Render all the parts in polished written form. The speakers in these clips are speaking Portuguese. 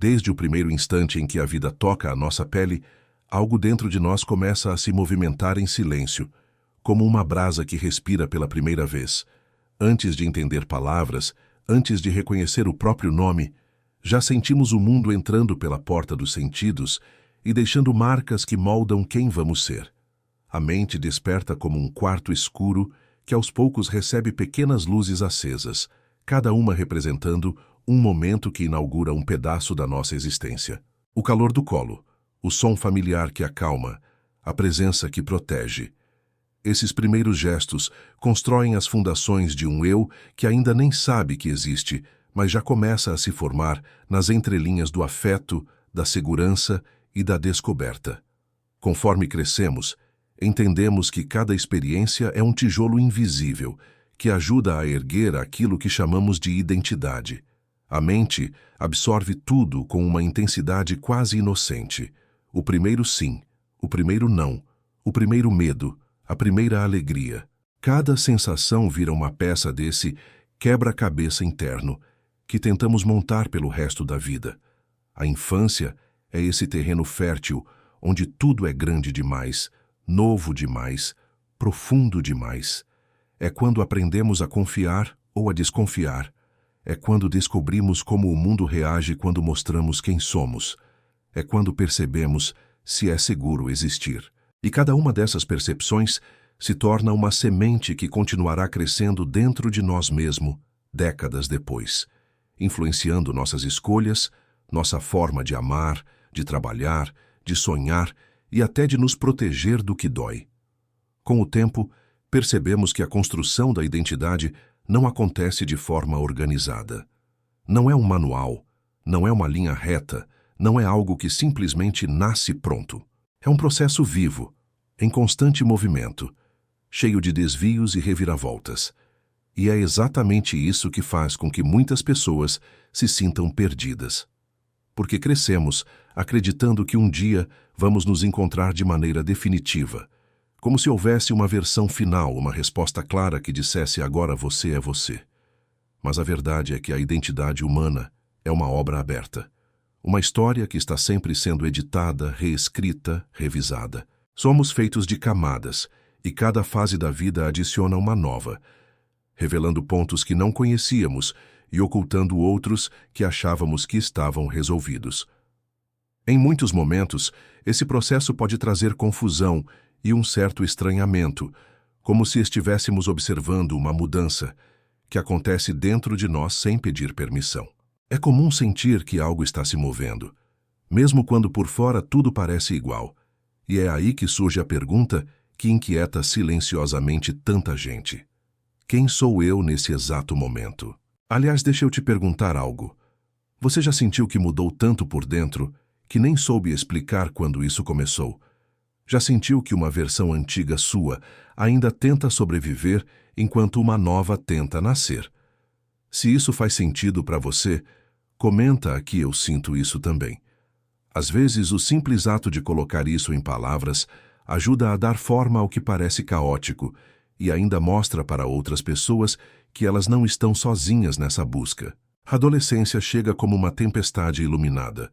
Desde o primeiro instante em que a vida toca a nossa pele, algo dentro de nós começa a se movimentar em silêncio, como uma brasa que respira pela primeira vez. Antes de entender palavras, antes de reconhecer o próprio nome, já sentimos o mundo entrando pela porta dos sentidos e deixando marcas que moldam quem vamos ser. A mente desperta como um quarto escuro que aos poucos recebe pequenas luzes acesas, cada uma representando um momento que inaugura um pedaço da nossa existência. O calor do colo, o som familiar que acalma, a presença que protege. Esses primeiros gestos constroem as fundações de um eu que ainda nem sabe que existe, mas já começa a se formar nas entrelinhas do afeto, da segurança e da descoberta. Conforme crescemos, entendemos que cada experiência é um tijolo invisível que ajuda a erguer aquilo que chamamos de identidade. A mente absorve tudo com uma intensidade quase inocente. O primeiro sim, o primeiro não, o primeiro medo, a primeira alegria. Cada sensação vira uma peça desse quebra-cabeça interno que tentamos montar pelo resto da vida. A infância é esse terreno fértil onde tudo é grande demais, novo demais, profundo demais. É quando aprendemos a confiar ou a desconfiar. É quando descobrimos como o mundo reage quando mostramos quem somos. É quando percebemos se é seguro existir. E cada uma dessas percepções se torna uma semente que continuará crescendo dentro de nós mesmos, décadas depois, influenciando nossas escolhas, nossa forma de amar, de trabalhar, de sonhar e até de nos proteger do que dói. Com o tempo, percebemos que a construção da identidade não acontece de forma organizada. Não é um manual, não é uma linha reta, não é algo que simplesmente nasce pronto. É um processo vivo, em constante movimento, cheio de desvios e reviravoltas. E é exatamente isso que faz com que muitas pessoas se sintam perdidas. Porque crescemos acreditando que um dia vamos nos encontrar de maneira definitiva, como se houvesse uma versão final, uma resposta clara que dissesse agora você é você. Mas a verdade é que a identidade humana é uma obra aberta. Uma história que está sempre sendo editada, reescrita, revisada. Somos feitos de camadas, e cada fase da vida adiciona uma nova, revelando pontos que não conhecíamos e ocultando outros que achávamos que estavam resolvidos. Em muitos momentos, esse processo pode trazer confusão e um certo estranhamento, como se estivéssemos observando uma mudança que acontece dentro de nós sem pedir permissão. É comum sentir que algo está se movendo, mesmo quando por fora tudo parece igual, e é aí que surge a pergunta que inquieta silenciosamente tanta gente. Quem sou eu nesse exato momento? Aliás, deixa eu te perguntar algo. Você já sentiu que mudou tanto por dentro que nem soube explicar quando isso começou? Já sentiu que uma versão antiga sua ainda tenta sobreviver enquanto uma nova tenta nascer? Se isso faz sentido para você, comenta aqui eu sinto isso também. Às vezes, o simples ato de colocar isso em palavras ajuda a dar forma ao que parece caótico e ainda mostra para outras pessoas que elas não estão sozinhas nessa busca. A adolescência chega como uma tempestade iluminada.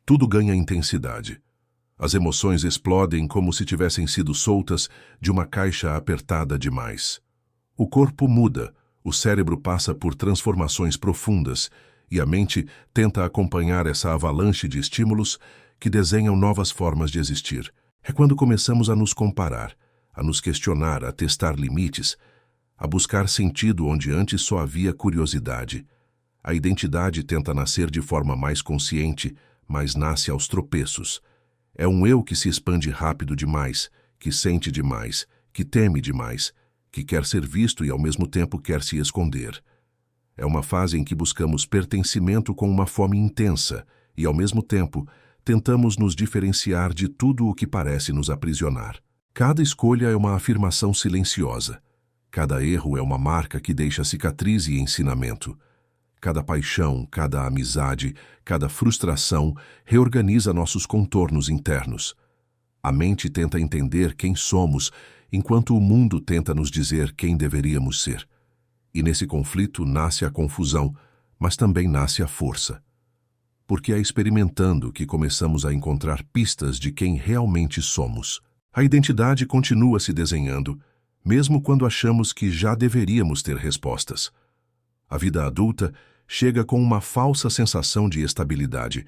Tudo ganha intensidade. As emoções explodem como se tivessem sido soltas de uma caixa apertada demais. O corpo muda, o cérebro passa por transformações profundas e a mente tenta acompanhar essa avalanche de estímulos que desenham novas formas de existir. É quando começamos a nos comparar, a nos questionar, a testar limites, a buscar sentido onde antes só havia curiosidade. A identidade tenta nascer de forma mais consciente, mas nasce aos tropeços. É um eu que se expande rápido demais, que sente demais, que teme demais, que quer ser visto e ao mesmo tempo quer se esconder. É uma fase em que buscamos pertencimento com uma fome intensa e, ao mesmo tempo, tentamos nos diferenciar de tudo o que parece nos aprisionar. Cada escolha é uma afirmação silenciosa. Cada erro é uma marca que deixa cicatriz e ensinamento. Cada paixão, cada amizade, cada frustração reorganiza nossos contornos internos. A mente tenta entender quem somos, enquanto o mundo tenta nos dizer quem deveríamos ser. E nesse conflito nasce a confusão, mas também nasce a força. porque é experimentando que começamos a encontrar pistas de quem realmente somos. A identidade continua se desenhando, mesmo quando achamos que já deveríamos ter respostas. A vida adulta chega com uma falsa sensação de estabilidade,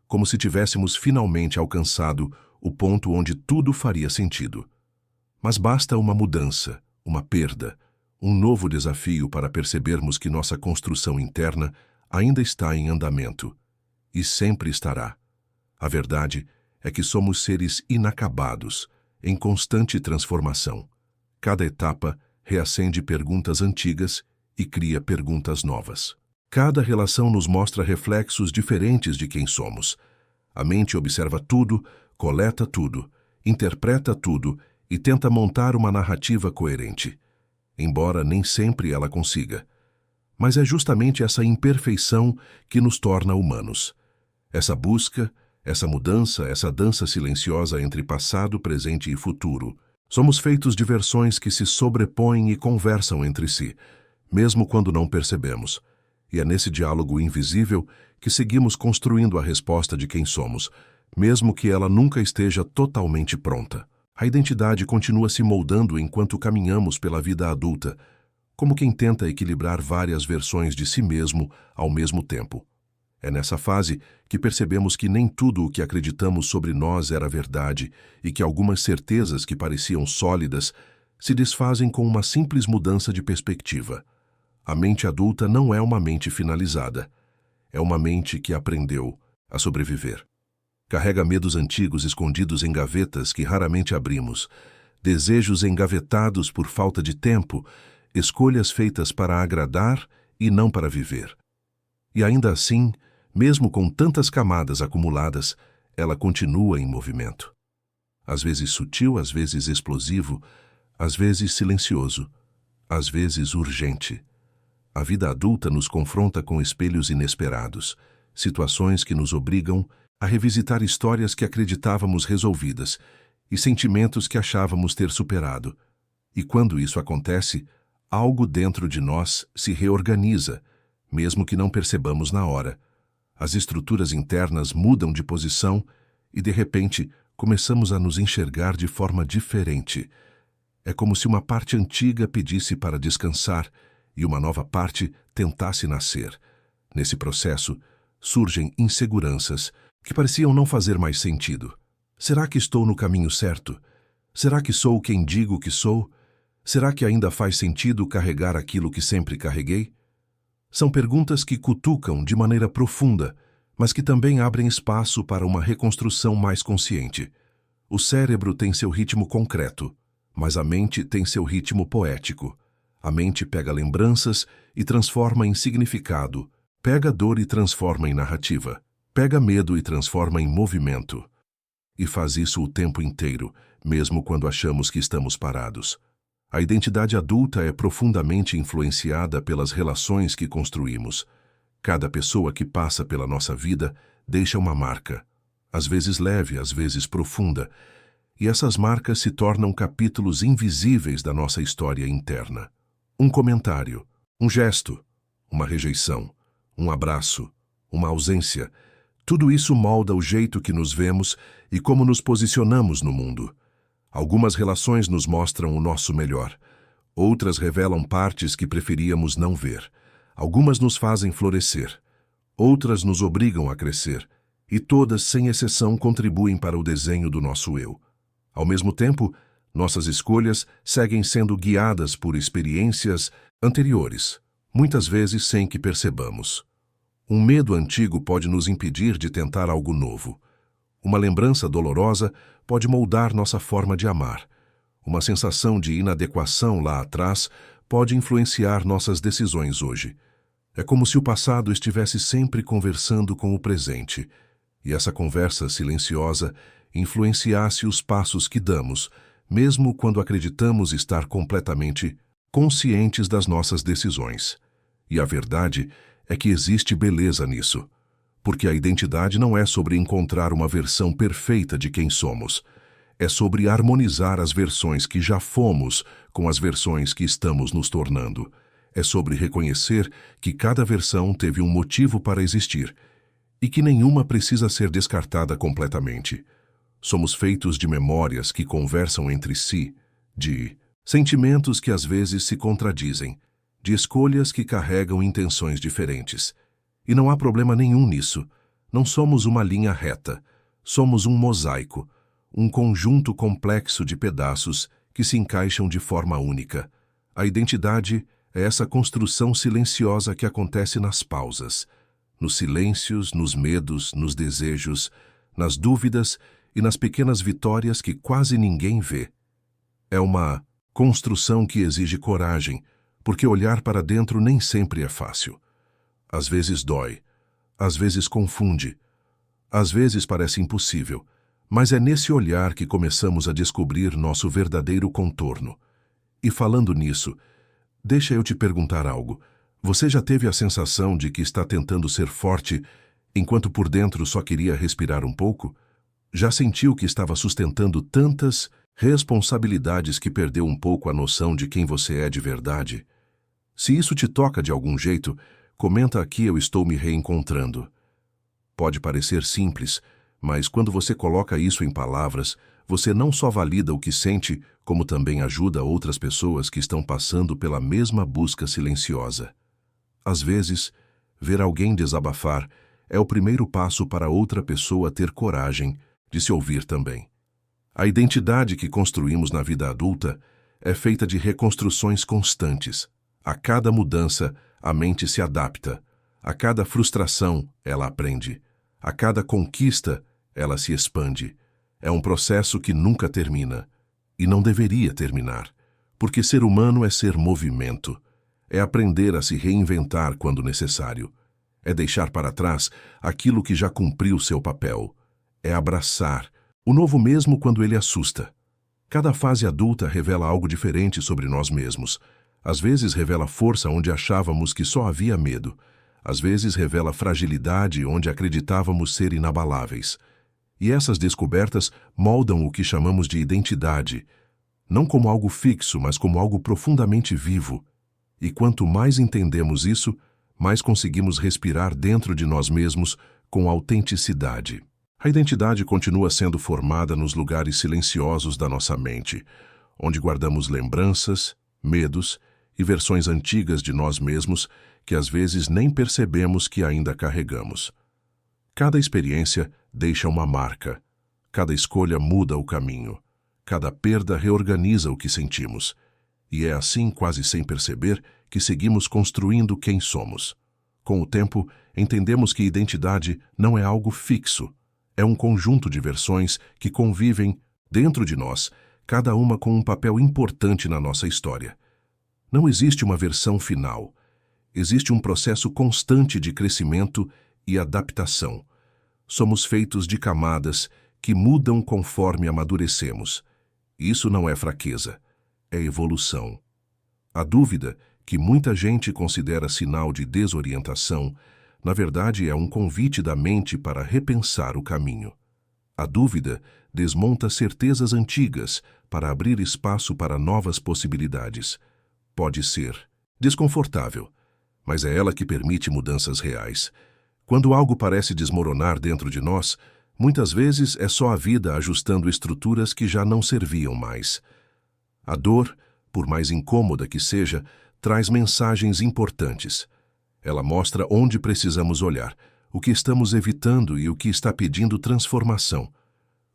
como se tivéssemos finalmente alcançado o ponto onde tudo faria sentido. Mas basta uma mudança, uma perda, um novo desafio para percebermos que nossa construção interna ainda está em andamento, e sempre estará. A verdade é que somos seres inacabados, em constante transformação. Cada etapa reacende perguntas antigas e cria perguntas novas. Cada relação nos mostra reflexos diferentes de quem somos. A mente observa tudo, coleta tudo, interpreta tudo e tenta montar uma narrativa coerente, embora nem sempre ela consiga. Mas é justamente essa imperfeição que nos torna humanos. Essa busca, essa mudança, essa dança silenciosa entre passado, presente e futuro. Somos feitos de versões que se sobrepõem e conversam entre si, mesmo quando não percebemos. E é nesse diálogo invisível que seguimos construindo a resposta de quem somos, mesmo que ela nunca esteja totalmente pronta. A identidade continua se moldando enquanto caminhamos pela vida adulta, como quem tenta equilibrar várias versões de si mesmo ao mesmo tempo. É nessa fase que percebemos que nem tudo o que acreditamos sobre nós era verdade e que algumas certezas que pareciam sólidas se desfazem com uma simples mudança de perspectiva. A mente adulta não é uma mente finalizada. É uma mente que aprendeu a sobreviver. Carrega medos antigos escondidos em gavetas que raramente abrimos, desejos engavetados por falta de tempo, escolhas feitas para agradar e não para viver. E ainda assim, mesmo com tantas camadas acumuladas, ela continua em movimento. Às vezes sutil, às vezes explosivo, às vezes silencioso, às vezes urgente. A vida adulta nos confronta com espelhos inesperados, situações que nos obrigam a revisitar histórias que acreditávamos resolvidas e sentimentos que achávamos ter superado. E quando isso acontece, algo dentro de nós se reorganiza, mesmo que não percebamos na hora. As estruturas internas mudam de posição e, de repente, começamos a nos enxergar de forma diferente. É como se uma parte antiga pedisse para descansar e uma nova parte tentasse nascer. Nesse processo, surgem inseguranças que pareciam não fazer mais sentido. Será que estou no caminho certo? Será que sou quem digo que sou? Será que ainda faz sentido carregar aquilo que sempre carreguei? São perguntas que cutucam de maneira profunda, mas que também abrem espaço para uma reconstrução mais consciente. O cérebro tem seu ritmo concreto, mas a mente tem seu ritmo poético. A mente pega lembranças e transforma em significado, pega dor e transforma em narrativa, pega medo e transforma em movimento. E faz isso o tempo inteiro, mesmo quando achamos que estamos parados. A identidade adulta é profundamente influenciada pelas relações que construímos. Cada pessoa que passa pela nossa vida deixa uma marca, às vezes leve, às vezes profunda, e essas marcas se tornam capítulos invisíveis da nossa história interna. Um comentário, um gesto, uma rejeição, um abraço, uma ausência, tudo isso molda o jeito que nos vemos e como nos posicionamos no mundo. Algumas relações nos mostram o nosso melhor, outras revelam partes que preferíamos não ver. Algumas nos fazem florescer, outras nos obrigam a crescer, e todas, sem exceção, contribuem para o desenho do nosso eu. Ao mesmo tempo, nossas escolhas seguem sendo guiadas por experiências anteriores, muitas vezes sem que percebamos. Um medo antigo pode nos impedir de tentar algo novo. Uma lembrança dolorosa pode moldar nossa forma de amar. Uma sensação de inadequação lá atrás pode influenciar nossas decisões hoje. É como se o passado estivesse sempre conversando com o presente, e essa conversa silenciosa influenciasse os passos que damos, mesmo quando acreditamos estar completamente conscientes das nossas decisões. E a verdade é que existe beleza nisso, porque a identidade não é sobre encontrar uma versão perfeita de quem somos, é sobre harmonizar as versões que já fomos com as versões que estamos nos tornando. É sobre reconhecer que cada versão teve um motivo para existir e que nenhuma precisa ser descartada completamente. Somos feitos de memórias que conversam entre si, de sentimentos que às vezes se contradizem, de escolhas que carregam intenções diferentes. E não há problema nenhum nisso. Não somos uma linha reta. Somos um mosaico, um conjunto complexo de pedaços que se encaixam de forma única. A identidade é essa construção silenciosa que acontece nas pausas, nos silêncios, nos medos, nos desejos, nas dúvidas e nas pequenas vitórias que quase ninguém vê. É uma construção que exige coragem, porque olhar para dentro nem sempre é fácil. Às vezes dói, às vezes confunde, às vezes parece impossível, mas é nesse olhar que começamos a descobrir nosso verdadeiro contorno. E falando nisso, deixa eu te perguntar algo. Você já teve a sensação de que está tentando ser forte, enquanto por dentro só queria respirar um pouco? Já sentiu que estava sustentando tantas responsabilidades que perdeu um pouco a noção de quem você é de verdade? Se isso te toca de algum jeito, comenta aqui: eu estou me reencontrando. Pode parecer simples, mas quando você coloca isso em palavras, você não só valida o que sente, como também ajuda outras pessoas que estão passando pela mesma busca silenciosa. Às vezes, ver alguém desabafar é o primeiro passo para outra pessoa ter coragem de se ouvir também. A identidade que construímos na vida adulta é feita de reconstruções constantes. A cada mudança, a mente se adapta. A cada frustração, ela aprende. A cada conquista, ela se expande. É um processo que nunca termina. E não deveria terminar, porque ser humano é ser movimento. É aprender a se reinventar quando necessário. É deixar para trás aquilo que já cumpriu seu papel. É abraçar o novo mesmo quando ele assusta. Cada fase adulta revela algo diferente sobre nós mesmos. Às vezes revela força onde achávamos que só havia medo. Às vezes revela fragilidade onde acreditávamos ser inabaláveis. E essas descobertas moldam o que chamamos de identidade, não como algo fixo, mas como algo profundamente vivo. E quanto mais entendemos isso, mais conseguimos respirar dentro de nós mesmos com autenticidade. A identidade continua sendo formada nos lugares silenciosos da nossa mente, onde guardamos lembranças, medos e versões antigas de nós mesmos que às vezes nem percebemos que ainda carregamos. Cada experiência deixa uma marca, cada escolha muda o caminho, cada perda reorganiza o que sentimos, e é assim, quase sem perceber, que seguimos construindo quem somos. Com o tempo, entendemos que identidade não é algo fixo, é um conjunto de versões que convivem dentro de nós, cada uma com um papel importante na nossa história. Não existe uma versão final, existe um processo constante de crescimento e adaptação. Somos feitos de camadas que mudam conforme amadurecemos. Isso não é fraqueza, é evolução. A dúvida, que muita gente considera sinal de desorientação, na verdade é um convite da mente para repensar o caminho. A dúvida desmonta certezas antigas para abrir espaço para novas possibilidades. Pode ser desconfortável, mas é ela que permite mudanças reais. Quando algo parece desmoronar dentro de nós, muitas vezes é só a vida ajustando estruturas que já não serviam mais. A dor, por mais incômoda que seja, traz mensagens importantes. Ela mostra onde precisamos olhar, o que estamos evitando e o que está pedindo transformação.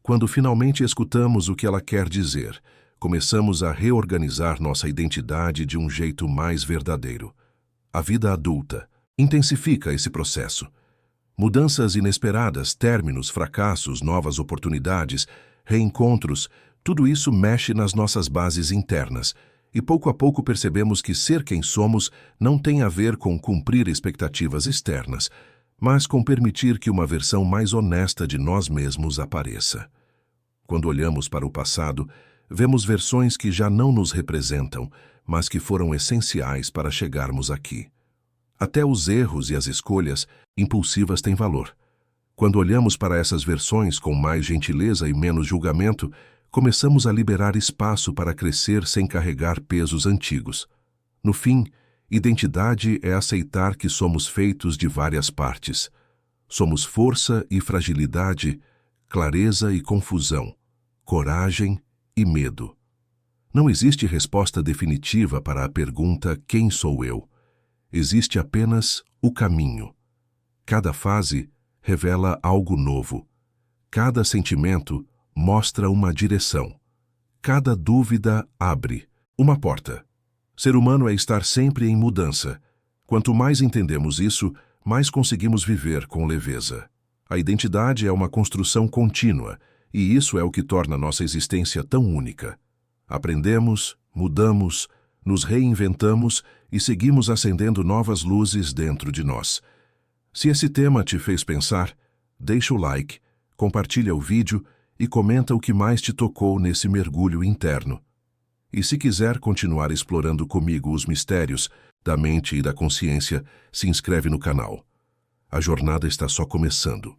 Quando finalmente escutamos o que ela quer dizer, começamos a reorganizar nossa identidade de um jeito mais verdadeiro. A vida adulta intensifica esse processo. Mudanças inesperadas, términos, fracassos, novas oportunidades, reencontros, tudo isso mexe nas nossas bases internas, e pouco a pouco percebemos que ser quem somos não tem a ver com cumprir expectativas externas, mas com permitir que uma versão mais honesta de nós mesmos apareça. Quando olhamos para o passado, vemos versões que já não nos representam, mas que foram essenciais para chegarmos aqui. Até os erros e as escolhas impulsivas têm valor. Quando olhamos para essas versões com mais gentileza e menos julgamento, começamos a liberar espaço para crescer sem carregar pesos antigos. No fim, identidade é aceitar que somos feitos de várias partes. Somos força e fragilidade, clareza e confusão, coragem e medo. Não existe resposta definitiva para a pergunta quem sou eu. Existe apenas o caminho. Cada fase revela algo novo. Cada sentimento mostra uma direção. Cada dúvida abre uma porta. Ser humano é estar sempre em mudança. Quanto mais entendemos isso, mais conseguimos viver com leveza. A identidade é uma construção contínua, e isso é o que torna nossa existência tão única. Aprendemos, mudamos, nos reinventamos e seguimos acendendo novas luzes dentro de nós. Se esse tema te fez pensar, deixa o like, compartilha o vídeo e comenta o que mais te tocou nesse mergulho interno. E se quiser continuar explorando comigo os mistérios da mente e da consciência, se inscreve no canal. A jornada está só começando.